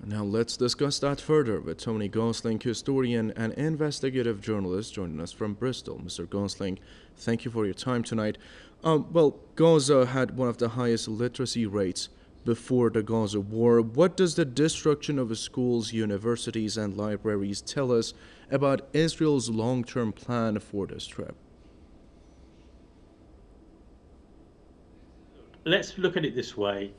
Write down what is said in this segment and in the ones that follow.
Now let's discuss that further with Tony Gosling, historian and investigative journalist, joining us from Bristol. Mr. Gosling, thank you for your time tonight. Gaza had one of the highest literacy rates before the Gaza war. What does the destruction of schools, universities, and libraries tell us about Israel's long-term plan for the Strip? Let's look at it this way.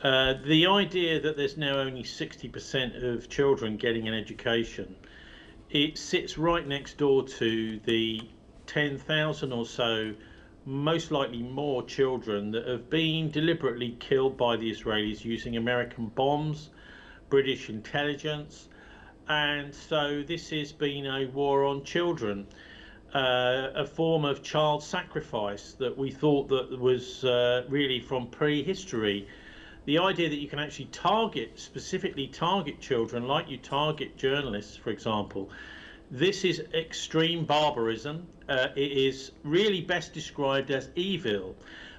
The idea that there's now only 60% of children getting an education, it sits right next door to the 10,000 or so, most likely more, children that have been deliberately killed by the Israelis using American bombs, British intelligence. And so this has been a war on children, a form of child sacrifice that we thought that was really from prehistory. The idea that you can actually specifically target children, like you target journalists, for example, this is extreme barbarism. It is really best described as evil.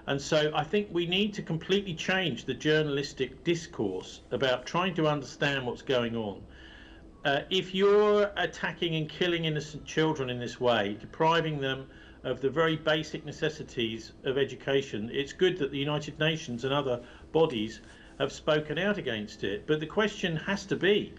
And so I think we need to completely change the journalistic discourse about trying to understand what's going on. If you're attacking and killing innocent children in this way, depriving them of the very basic necessities of education, it's good that the United Nations and other bodies have spoken out against it. But the question has to be,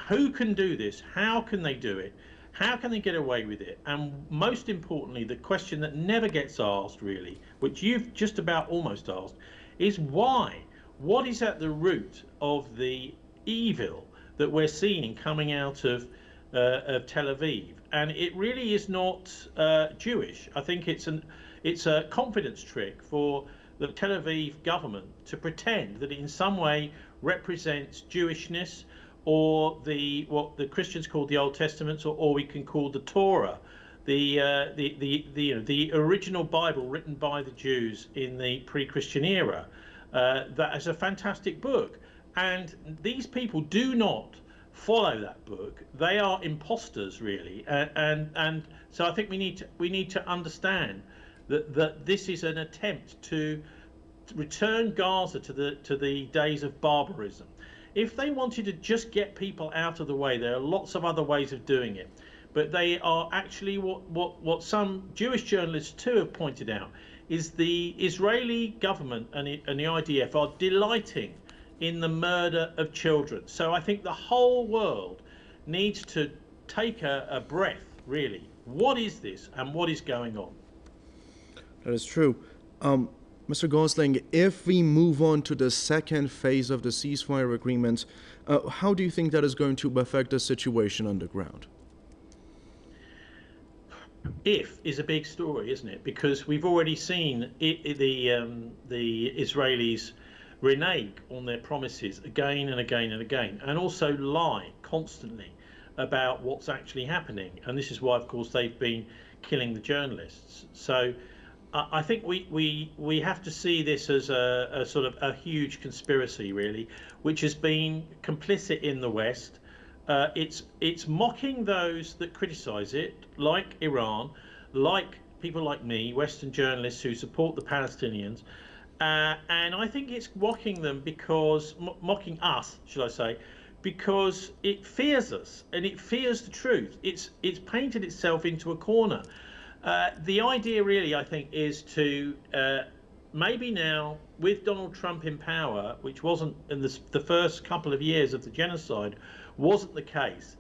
who can do this? How can they do it? How can they get away with it? And most importantly, the question that never gets asked, really, which you've just about almost asked, is why? What is at the root of the evil that we're seeing coming out of Tel Aviv? And it really is not Jewish. I think it's a confidence trick for the Tel Aviv government to pretend that it in some way represents Jewishness, or what the Christians call the Old Testament, or we can call the Torah, the original Bible written by the Jews in the pre-Christian era. That is a fantastic book, and these people do not follow that book. They are imposters, really, and so I think we need to understand that this is an attempt to return Gaza to the days of barbarism. If they wanted to just get people out of the way, there are lots of other ways of doing it. But they are actually what some Jewish journalists too have pointed out is the Israeli government and the IDF are delighting in the murder of children. So I think the whole world needs to take a breath, really. What is this and what is going on? That is true. Mr. Gosling, if we move on to the second phase of the ceasefire agreement, how do you think that is going to affect the situation on the ground? If is a big story, isn't it? Because we've already seen the Israelis renege on their promises again and again and again, and also lie constantly about what's actually happening. And this is why, of course, they've been killing the journalists. So I think we have to see this as a sort of a huge conspiracy, really, which has been complicit in the West. It's mocking those that criticize it, like Iran, like people like me, Western journalists who support the Palestinians. And I think it's mocking them because, mocking us, should I say, because it fears us and it fears the truth. It's painted itself into a corner. The idea really, I think, is to maybe now, with Donald Trump in power, which wasn't in the first couple of years of the genocide, wasn't the case.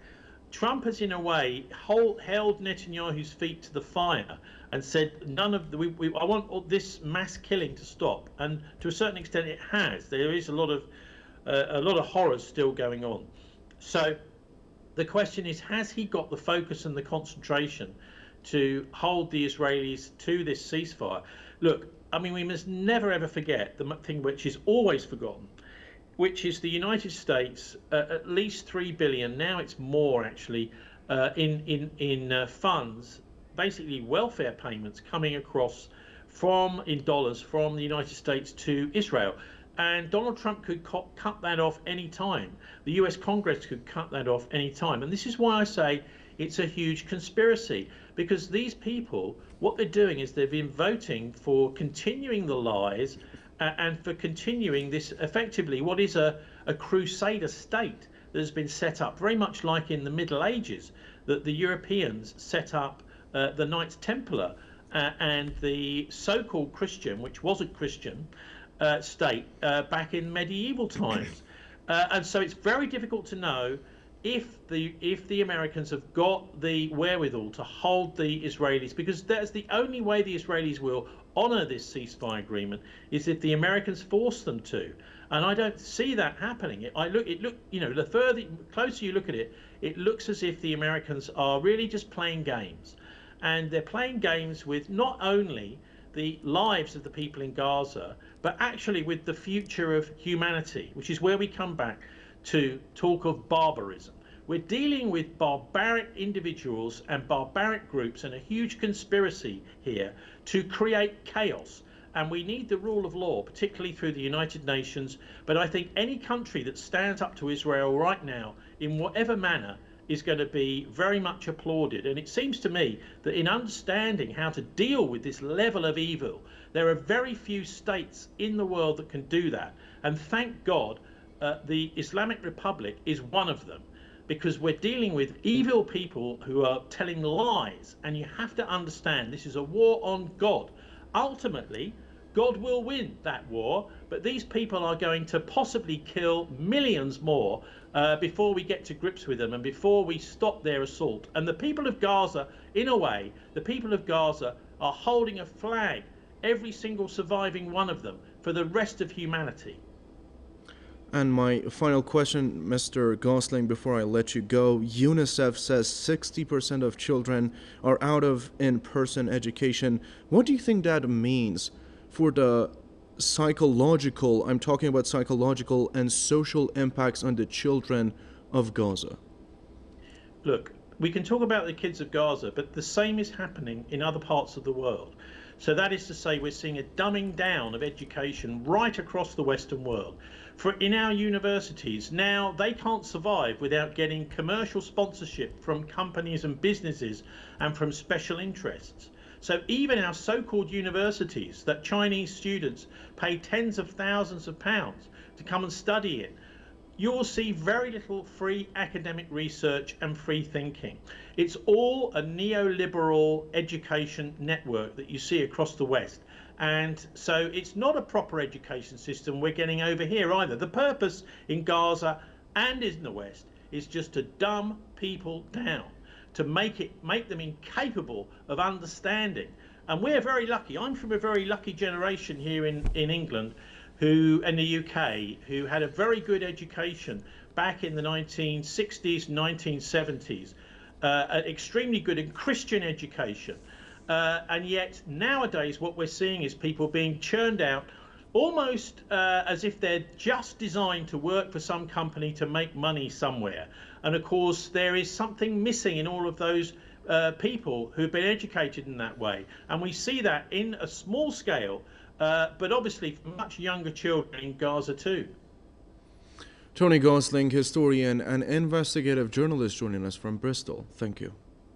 Trump has, in a way, held Netanyahu's feet to the fire and said, I want all this mass killing to stop. And to a certain extent, it has. There is a lot of horrors still going on. So the question is, has he got the focus and the concentration to hold the Israelis to this ceasefire? Look, I mean, we must never ever forget the thing which is always forgotten, which is the United States, at least $3 billion, now it's more actually, in funds, basically welfare payments coming across in dollars from the United States to Israel. And Donald Trump could cut that off any time. The US Congress could cut that off any time. And this is why I say it's a huge conspiracy, because these people, what they're doing is they've been voting for continuing the lies and for continuing this, effectively, what is a crusader state that has been set up, very much like in the Middle Ages, that the Europeans set up the Knights Templar and the so-called Christian, which wasn't Christian, state back in medieval times. And so it's very difficult to know if the Americans have got the wherewithal to hold the Israelis, because that's the only way the Israelis will honor this ceasefire agreement, is if the Americans force them to. And I don't see that happening. The closer you look at it, it looks as if the Americans are really just playing games. And they're playing games with not only the lives of the people in Gaza, but actually with the future of humanity, which is where we come back to talk of barbarism. We're dealing with barbaric individuals and barbaric groups and a huge conspiracy here to create chaos. And we need the rule of law, particularly through the United Nations. But I think any country that stands up to Israel right now, in whatever manner, is going to be very much applauded. And it seems to me that in understanding how to deal with this level of evil, there are very few states in the world that can do that. And thank God the Islamic Republic is one of them, because we're dealing with evil people who are telling lies. And you have to understand this is a war on God. Ultimately, God will win that war, but these people are going to possibly kill millions more before we get to grips with them and before we stop their assault. And the people of Gaza, in a way, the people of Gaza are holding a flag, every single surviving one of them, for the rest of humanity. And my final question, Mr. Gosling, before I let you go, UNICEF says 60% of children are out of in-person education. What do you think that means for the psychological, I'm talking about psychological and social impacts on the children of Gaza? Look, we can talk about the kids of Gaza, but the same is happening in other parts of the world. So that is to say, we're seeing a dumbing down of education right across the Western world. In our universities, now they can't survive without getting commercial sponsorship from companies and businesses and from special interests. So even our so-called universities that Chinese students pay tens of thousands of pounds to come and study in, you will see very little free academic research and free thinking. It's all a neoliberal education network that you see across the West. And so it's not a proper education system we're getting over here either. The purpose in Gaza and in the West is just to dumb people down, to make them incapable of understanding. And we're very lucky. I'm from a very lucky generation here in England, in the UK, who had a very good education back in the 1960s, 1970s, extremely good and Christian education. And yet nowadays what we're seeing is people being churned out almost as if they're just designed to work for some company to make money somewhere. And of course there is something missing in all of those people who've been educated in that way. And we see that in a small scale, but obviously for much younger children in Gaza too. Tony Gosling, historian and investigative journalist, joining us from Bristol. Thank you.